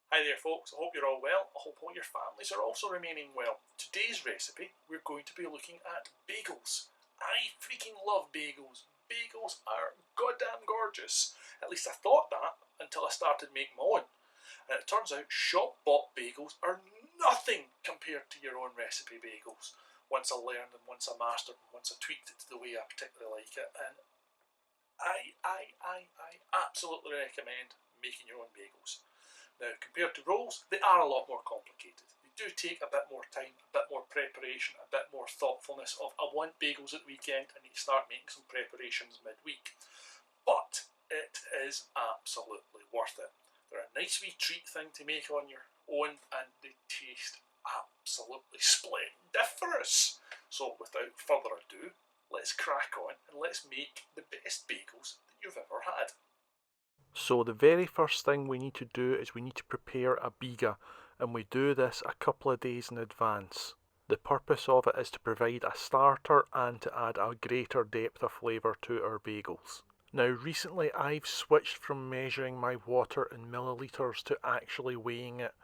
Hi there folks, I hope you're all well. I hope all your families are also remaining well. Today's recipe, we're going to be looking at bagels. I freaking love bagels. Bagels are goddamn gorgeous. At least I thought that until I started making my own. And it turns out shop-bought bagels are nothing compared to your own recipe bagels. Once I learned and once I mastered and once I tweaked it to the way I particularly like it. And I absolutely recommend making your own bagels. Now, compared to rolls, they are a lot more complicated. They do take a bit more time, a bit more preparation, a bit more thoughtfulness of, I want bagels at the weekend, I need to start making some preparations midweek. But it is absolutely worth it. They're a nice wee treat thing to make on your own, and they taste absolutely splendiferous. So without further ado, let's crack on and let's make the best bagels that you've ever had. So the very first thing we need to do is we need to prepare a biga, and we do this a couple of days in advance. The purpose of it is to provide a starter and to add a greater depth of flavour to our bagels. Now recently I've switched from measuring my water in millilitres to actually weighing it,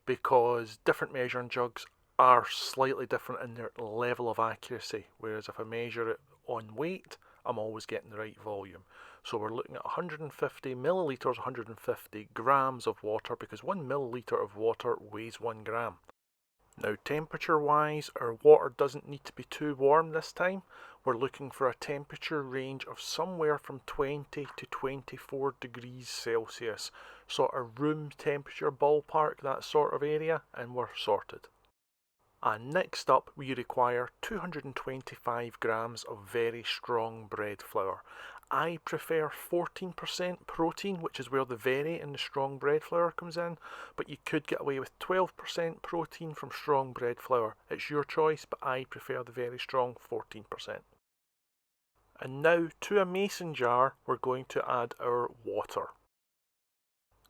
because different measuring jugs are slightly different in their level of accuracy, whereas if I measure it on weight, I'm always getting the right volume. So we're looking at 150 millilitres, 150 grams of water, because 1 millilitre of water weighs 1 gram. Now temperature wise, our water doesn't need to be too warm this time. We're looking for a temperature range of somewhere from 20 to 24 degrees Celsius. So a room temperature ballpark, that sort of area, and we're sorted. And next up we require 225 grams of very strong bread flour. I prefer 14% protein, which is where the very in the strong bread flour comes in, but you could get away with 12% protein from strong bread flour. It's your choice, but I prefer the very strong 14%. And now to a mason jar we're going to add our water.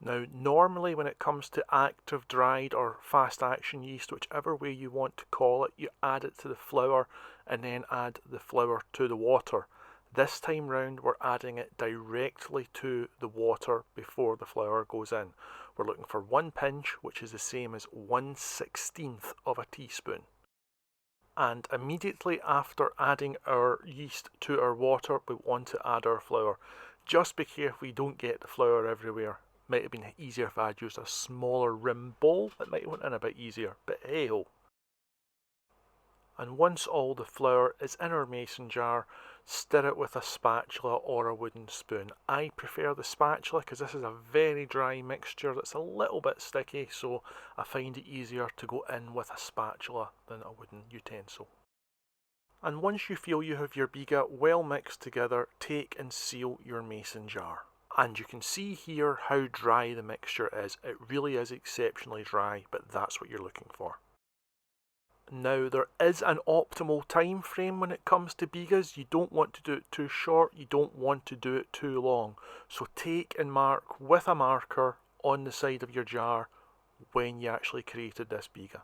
Now normally when it comes to active dried or fast action yeast, whichever way you want to call it, you add it to the flour and then add the flour to the water. This time round we're adding it directly to the water before the flour goes in. We're looking for 1 pinch, which is the same as 1/16 of a teaspoon. And immediately after adding our yeast to our water, we want to add our flour. Just be careful we don't get the flour everywhere. Might have been easier if I had used a smaller rim bowl. It might have went in a bit easier, but hey ho. And once all the flour is in our mason jar, stir it with a spatula or a wooden spoon. I prefer the spatula because this is a very dry mixture that's a little bit sticky, so I find it easier to go in with a spatula than a wooden utensil. And once you feel you have your biga well mixed together, take and seal your mason jar. And you can see here how dry the mixture is. It really is exceptionally dry, but that's what you're looking for. Now there is an optimal time frame when it comes to bigas. You don't want to do it too short, you don't want to do it too long. So take and mark with a marker on the side of your jar when you actually created this biga.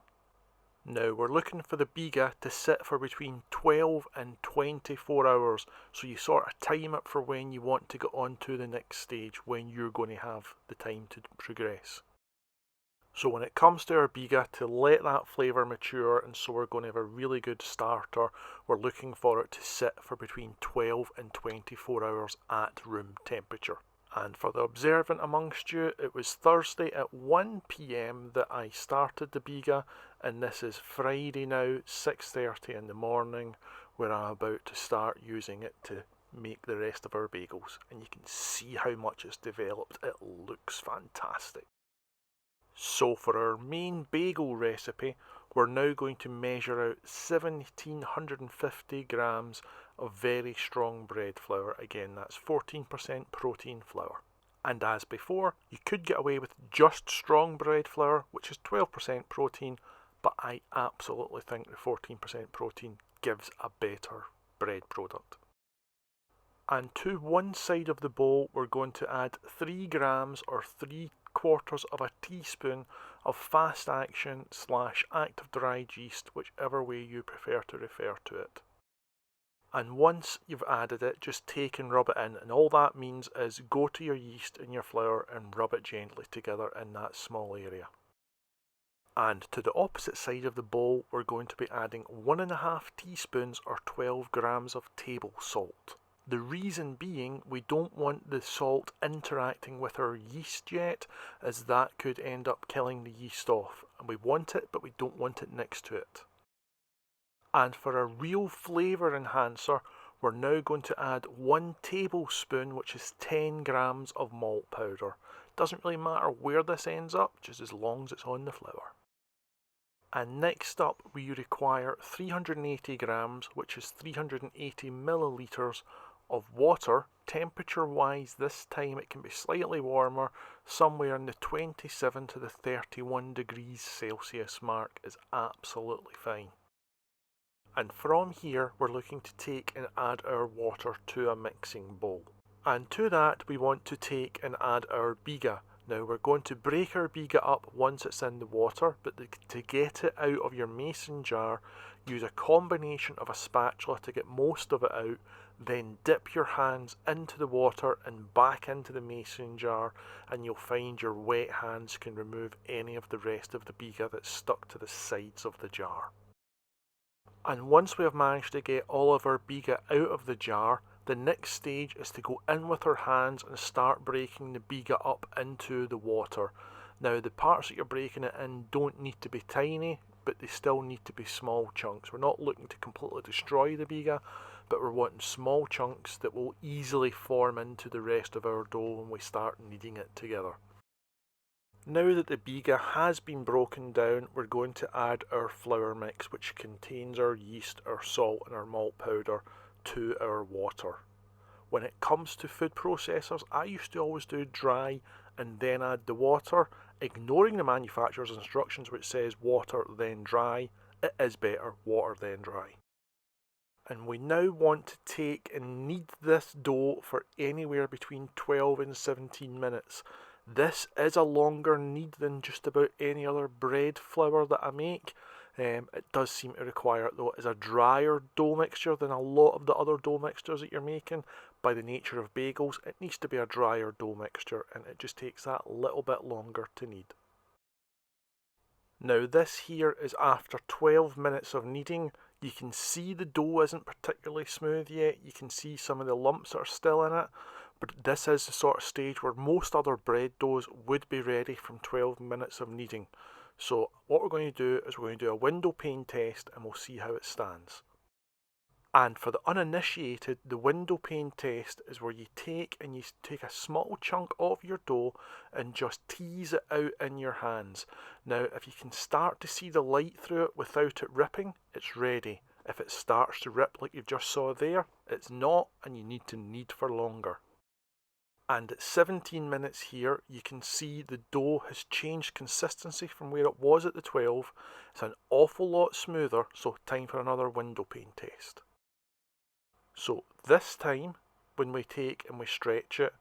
Now we're looking for the biga to sit for between 12 and 24 hours, so you sort of time it for when you want to get on to the next stage, when you're going to have the time to progress. So when it comes to our biga, to let that flavour mature, and so we're going to have a really good starter, we're looking for it to sit for between 12 and 24 hours at room temperature. And for the observant amongst you, it was Thursday at 1 PM that I started the biga, and this is Friday now, 6:30 in the morning, where I'm about to start using it to make the rest of our bagels. And you can see how much it's developed. It looks fantastic. So for our main bagel recipe, we're now going to measure out 1750 grams of very strong bread flour. Again, that's 14% protein flour. And as before, you could get away with just strong bread flour, which is 12% protein, but I absolutely think the 14% protein gives a better bread product. And to one side of the bowl, we're going to add 3 grams or 3/4 of a teaspoon of fast action / active dried yeast, whichever way you prefer to refer to it. And once you've added it, just take and rub it in, and all that means is go to your yeast and your flour and rub it gently together in that small area. And to the opposite side of the bowl, we're going to be adding 1.5 teaspoons or 12 grams of table salt. The reason being, we don't want the salt interacting with our yeast yet, as that could end up killing the yeast off. And we want it, but we don't want it next to it. And for a real flavour enhancer, we're now going to add 1 tablespoon, which is 10 grams of malt powder. Doesn't really matter where this ends up, just as long as it's on the flour. And next up, we require 380 grams, which is 380 millilitres of water. Temperature wise, this time it can be slightly warmer, somewhere in the 27 to the 31 degrees Celsius mark is absolutely fine. And from here, we're looking to take and add our water to a mixing bowl. And to that, we want to take and add our biga. Now we're going to break our biga up once it's in the water, but to get it out of your mason jar, use a combination of a spatula to get most of it out, then dip your hands into the water and back into the mason jar, and you'll find your wet hands can remove any of the rest of the biga that's stuck to the sides of the jar. And once we have managed to get all of our biga out of the jar, the next stage is to go in with our hands and start breaking the biga up into the water. Now the parts that you're breaking it in don't need to be tiny, but they still need to be small chunks. We're not looking to completely destroy the biga, but we're wanting small chunks that will easily form into the rest of our dough when we start kneading it together. Now that the biga has been broken down, we're going to add our flour mix, which contains our yeast, our salt and our malt powder, to our water. When it comes to food processors, I used to always do dry and then add the water, ignoring the manufacturer's instructions which says water then dry. It is better water then dry. And we now want to take and knead this dough for anywhere between 12 and 17 minutes. This is a longer knead than just about any other bread flour that I make. It does seem to require it though. It is a drier dough mixture than a lot of the other dough mixtures that you're making. By the nature of bagels, it needs to be a drier dough mixture, and it just takes that little bit longer to knead. Now this here is after 12 minutes of kneading. You can see the dough isn't particularly smooth yet. You can see some of the lumps that are still in it. But this is the sort of stage where most other bread doughs would be ready from 12 minutes of kneading. So what we're going to do is we're going to do a window pane test and we'll see how it stands. And for the uninitiated, the window pane test is where you take a small chunk of your dough and just tease it out in your hands. Now if you can start to see the light through it without it ripping, it's ready. If it starts to rip like you just saw there, it's not, and you need to knead for longer. And at 17 minutes here, you can see the dough has changed consistency from where it was at the 12. It's an awful lot smoother, so time for another window pane test. So this time, when we take and we stretch it,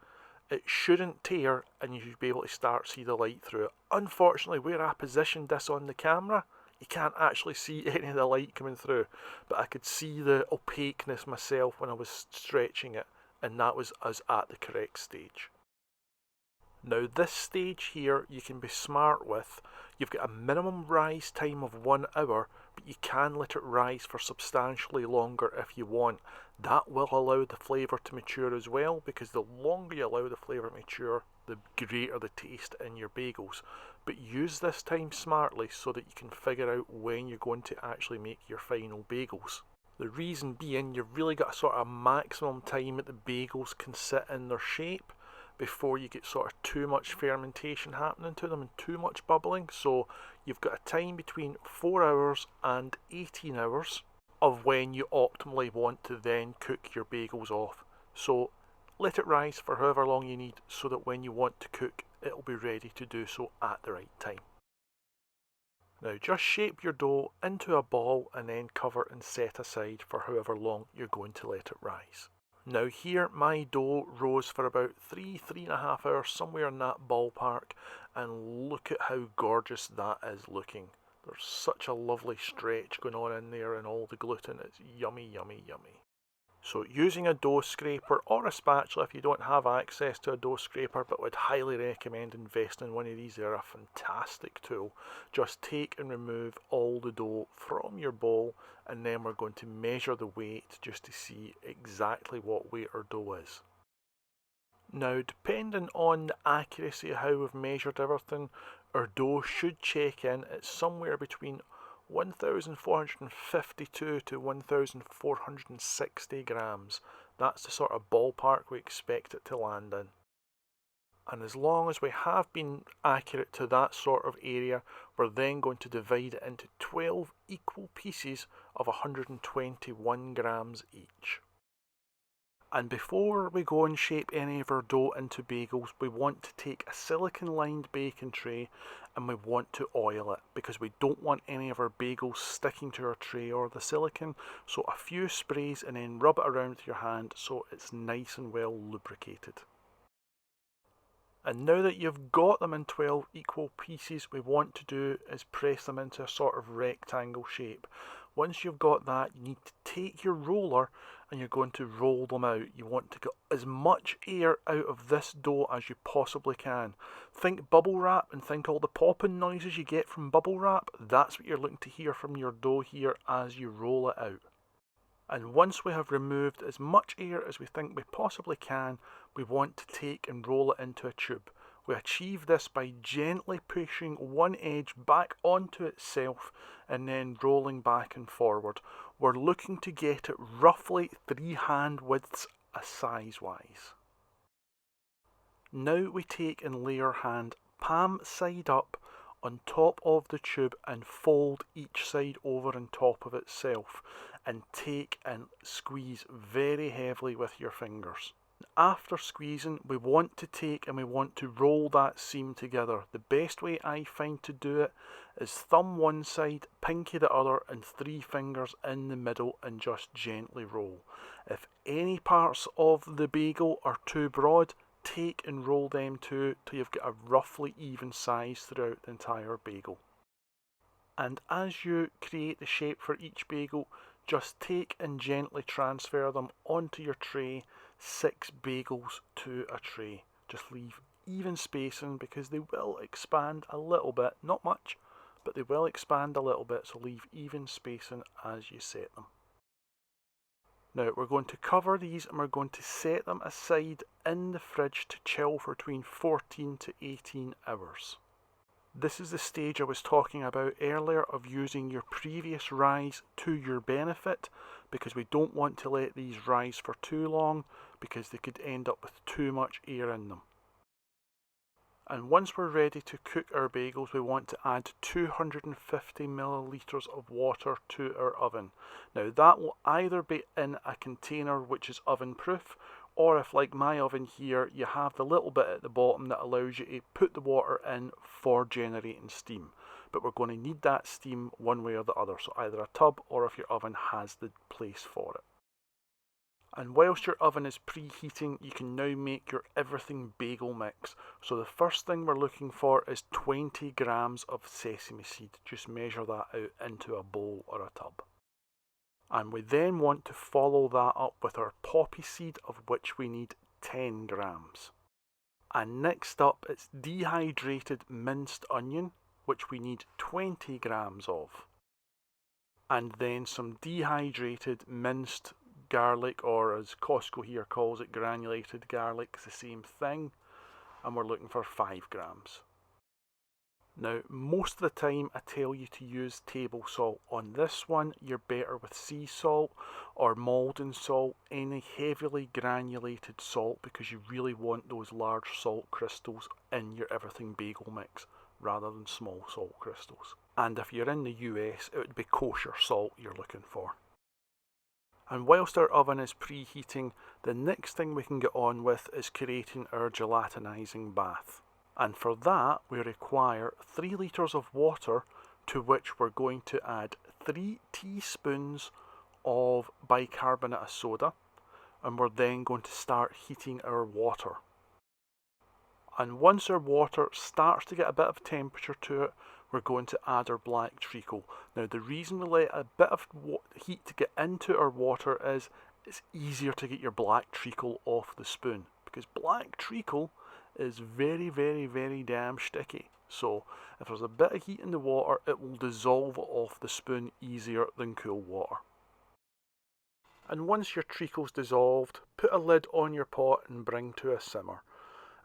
it shouldn't tear and you should be able to start to see the light through it. Unfortunately, where I positioned this on the camera, you can't actually see any of the light coming through, but I could see the opaqueness myself when I was stretching it. And that was us at the correct stage. Now this stage here you can be smart with. You've got a minimum rise time of 1 hour, but you can let it rise for substantially longer if you want. That will allow the flavour to mature as well, because the longer you allow the flavour to mature, the greater the taste in your bagels. But use this time smartly so that you can figure out when you're going to actually make your final bagels. The reason being, you've really got a sort of maximum time that the bagels can sit in their shape before you get sort of too much fermentation happening to them and too much bubbling. So you've got a time between 4 hours and 18 hours of when you optimally want to then cook your bagels off. So let it rise for however long you need so that when you want to cook, it'll be ready to do so at the right time. Now just shape your dough into a ball and then cover and set aside for however long you're going to let it rise. Now here my dough rose for about 3.5 hours, somewhere in that ballpark, and look at how gorgeous that is looking. There's such a lovely stretch going on in there and all the gluten, it's yummy, yummy, yummy. So using a dough scraper or a spatula if you don't have access to a dough scraper, but would highly recommend investing in one of these. They're a fantastic tool. Just take and remove all the dough from your bowl, and then we're going to measure the weight just to see exactly what weight our dough is. Now, depending on the accuracy of how we've measured everything, our dough should check in at somewhere between 1,452 to 1,460 grams. That's the sort of ballpark we expect it to land in. And as long as we have been accurate to that sort of area, we're then going to divide it into 12 equal pieces of 121 grams each. And before we go and shape any of our dough into bagels, we want to take a silicone lined baking tray and we want to oil it, because we don't want any of our bagels sticking to our tray or the silicone. So a few sprays and then rub it around with your hand so it's nice and well lubricated. And now that you've got them in 12 equal pieces, we want to do is press them into a sort of rectangle shape. Once you've got that, you need to take your roller and you're going to roll them out. You want to get as much air out of this dough as you possibly can. Think bubble wrap and think all the popping noises you get from bubble wrap. That's what you're looking to hear from your dough here as you roll it out. And once we have removed as much air as we think we possibly can, we want to take and roll it into a tube. We achieve this by gently pushing one edge back onto itself and then rolling back and forward. We're looking to get it roughly 3 hand widths size-wise. Now we take and lay our hand palm side up on top of the tube and fold each side over on top of itself, and take and squeeze very heavily with your fingers. After squeezing, we want to take and we want to roll that seam together. The best way I find to do it is thumb one side, pinky the other, and 3 fingers in the middle and just gently roll. If any parts of the bagel are too broad, take and roll them too till you've got a roughly even size throughout the entire bagel. And as you create the shape for each bagel, just take and gently transfer them onto your tray, 6 bagels to a tray. Just leave even spacing because they will expand a little bit, not much, but they will expand a little bit, so leave even spacing as you set them. Now we're going to cover these and we're going to set them aside in the fridge to chill for between 14 to 18 hours. This is the stage I was talking about earlier of using your previous rise to your benefit, because we don't want to let these rise for too long because they could end up with too much air in them. And once we're ready to cook our bagels, we want to add 250 millilitres of water to our oven. Now that will either be in a container which is oven proof, or if, like my oven here, you have the little bit at the bottom that allows you to put the water in for generating steam. But we're going to need that steam one way or the other, so either a tub or if your oven has the place for it. And whilst your oven is preheating, you can now make your everything bagel mix. So the first thing we're looking for is 20 grams of sesame seed. Just measure that out into a bowl or a tub. And we then want to follow that up with our poppy seed, of which we need 10 grams. And next up, it's dehydrated minced onion, which we need 20 grams of. And then some dehydrated minced garlic, or as Costco here calls it, granulated garlic. It's the same thing, and we're looking for 5 grams. Now, most of the time I tell you to use table salt. On this one, you're better with sea salt or Maldon salt, any heavily granulated salt, because you really want those large salt crystals in your everything bagel mix rather than small salt crystals. And if you're in the US, it would be kosher salt you're looking for. And whilst our oven is preheating, the next thing we can get on with is creating our gelatinizing bath. And for that, we require 3 litres of water, to which we're going to add 3 teaspoons of bicarbonate of soda, and we're then going to start heating our water. And once our water starts to get a bit of temperature to it, we're going to add our black treacle. Now, the reason we let a bit of heat to get into our water is it's easier to get your black treacle off the spoon, because black treacle is very, very, very damn sticky. So if there's a bit of heat in the water, it will dissolve off the spoon easier than cool water. And once your treacle's dissolved, put a lid on your pot and bring to a simmer.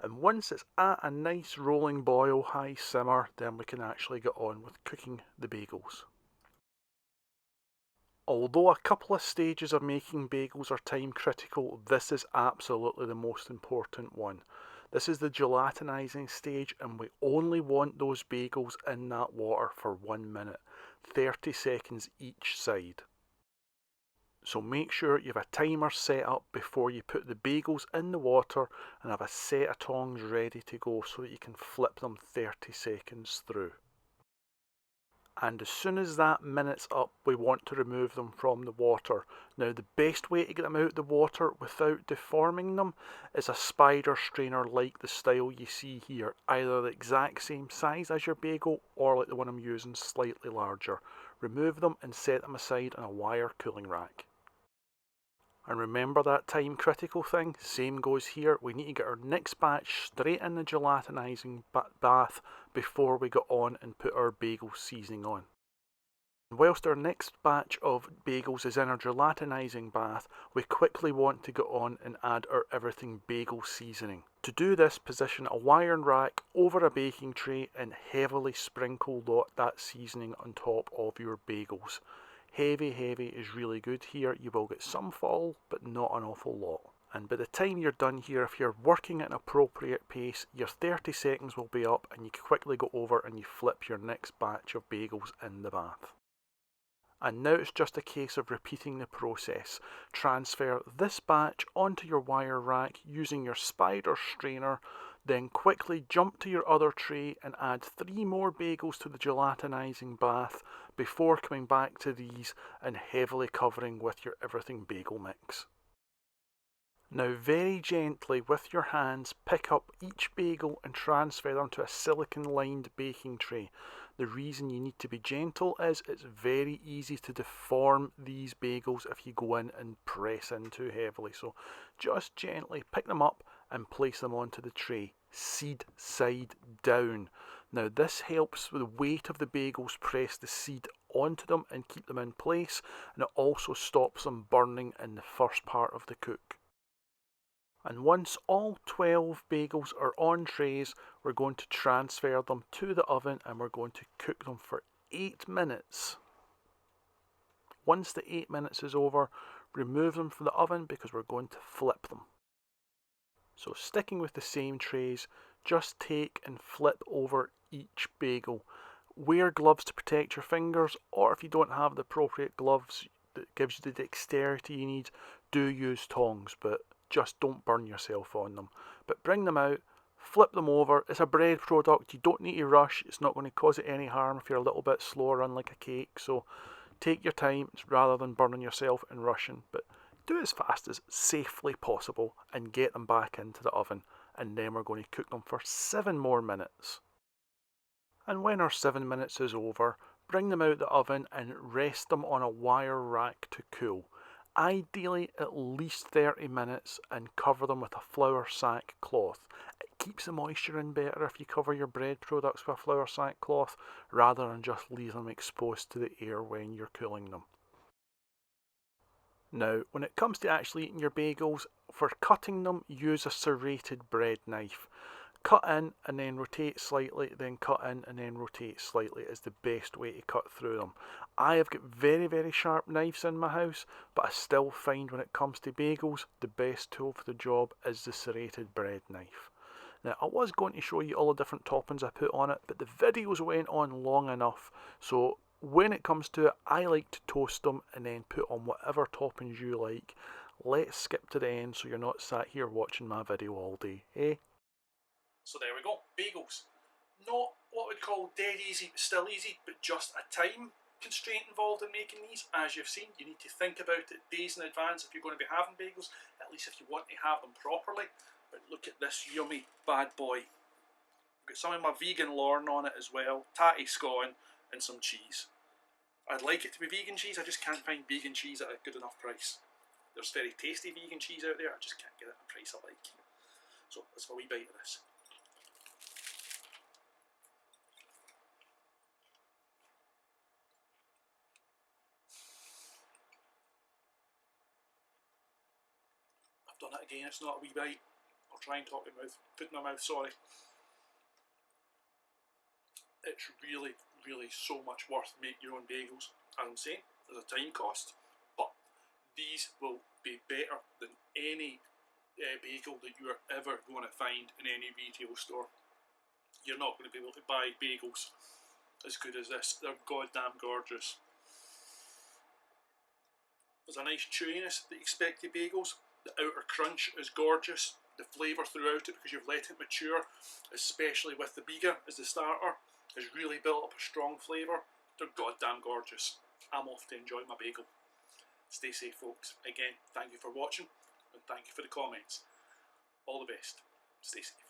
And once it's at a nice rolling boil, high simmer, then we can actually get on with cooking the bagels. Although a couple of stages of making bagels are time critical, this is absolutely the most important one. This is the gelatinizing stage, and we only want those bagels in that water for 1 minute, 30 seconds each side. So make sure you have a timer set up before you put the bagels in the water, and have a set of tongs ready to go so that you can flip them 30 seconds through. And as soon as that minute's up, we want to remove them from the water. Now the best way to get them out of the water without deforming them is a spider strainer like the style you see here, either the exact same size as your bagel or like the one I'm using, slightly larger. Remove them and set them aside on a wire cooling rack. And remember that time critical thing? Same goes here. We need to get our next batch straight in the gelatinizing bath before we go on and put our bagel seasoning on. And whilst our next batch of bagels is in our gelatinizing bath, we quickly want to go on and add our everything bagel seasoning. To do this, position a wire rack over a baking tray and heavily sprinkle that seasoning on top of your bagels. Heavy is really good here. You will get some fall, but not an awful lot. And by the time you're done here, if you're working at an appropriate pace, your 30 seconds will be up and you can quickly go over and you flip your next batch of bagels in the bath. And now it's just a case of repeating the process. Transfer this batch onto your wire rack using your spider strainer, then quickly jump to your other tray and add 3 more bagels to the gelatinizing bath before coming back to these and heavily covering with your everything bagel mix. Now very gently with your hands pick up each bagel and transfer them to a silicone lined baking tray. The reason you need to be gentle is it's very easy to deform these bagels if you go in and press in too heavily. So just gently pick them up and place them onto the tray, seed side down. Now this helps with the weight of the bagels press the seed onto them and keep them in place, and it also stops them burning in the first part of the cook. And once all 12 bagels are on trays, we're going to transfer them to the oven and we're going to cook them for 8 minutes. Once the 8 minutes is over, remove them from the oven because we're going to flip them. So sticking with the same trays, just take and flip over each bagel. Wear gloves to protect your fingers, or if you don't have the appropriate gloves that gives you the dexterity you need, do use tongs, but just don't burn yourself on them. But bring them out, flip them over. It's a bread product, you don't need to rush. It's not going to cause it any harm if you're a little bit slower on like a cake. So take your time rather than burning yourself and rushing. But do it as fast as safely possible and get them back into the oven. And then we're going to cook them for 7 more minutes. And when our 7 minutes is over, bring them out the oven and rest them on a wire rack to cool. Ideally at least 30 minutes, and cover them with a flour sack cloth. It keeps the moisture in better if you cover your bread products with a flour sack cloth rather than just leave them exposed to the air when you're cooling them. Now, when it comes to actually eating your bagels, for cutting them, use a serrated bread knife. Cut in and then rotate slightly, then cut in and then rotate slightly is the best way to cut through them. I have got very sharp knives in my house, but I still find when it comes to bagels, the best tool for the job is the serrated bread knife. Now, I was going to show you all the different toppings I put on it, but the videos went on long enough, so when it comes to it, I like to toast them and then put on whatever toppings you like. Let's skip to the end so you're not sat here watching my video all day, eh? So there we go, bagels. Not what we'd call dead easy, but still easy, but just a time constraint involved in making these. As you've seen, you need to think about it days in advance if you're going to be having bagels, at least if you want to have them properly. But look at this yummy bad boy. I've got some of my vegan Lorne on it as well, tatty scone and some cheese. I'd like it to be vegan cheese, I just can't find vegan cheese at a good enough price. There's very tasty vegan cheese out there, I just can't get it at a price I like. So let's have a wee bite of this. I've done it again, it's not a wee bite. I'll try and talk with my mouth, food in my mouth, sorry. It's really, really so much worth making your own bagels. As I'm saying, there's a time cost, but these will be better than any bagel that you are ever going to find in any retail store. You're not going to be able to buy bagels as good as this. They're goddamn gorgeous. There's a nice chewiness that you expect in bagels. The outer crunch is gorgeous. The flavour throughout it, because you've let it mature, especially with the Biga as the starter, has really built up a strong flavour. They're goddamn gorgeous. I'm off to enjoy my bagel. Stay safe, folks. Again, thank you for watching, and thank you for the comments. All the best. Stay safe.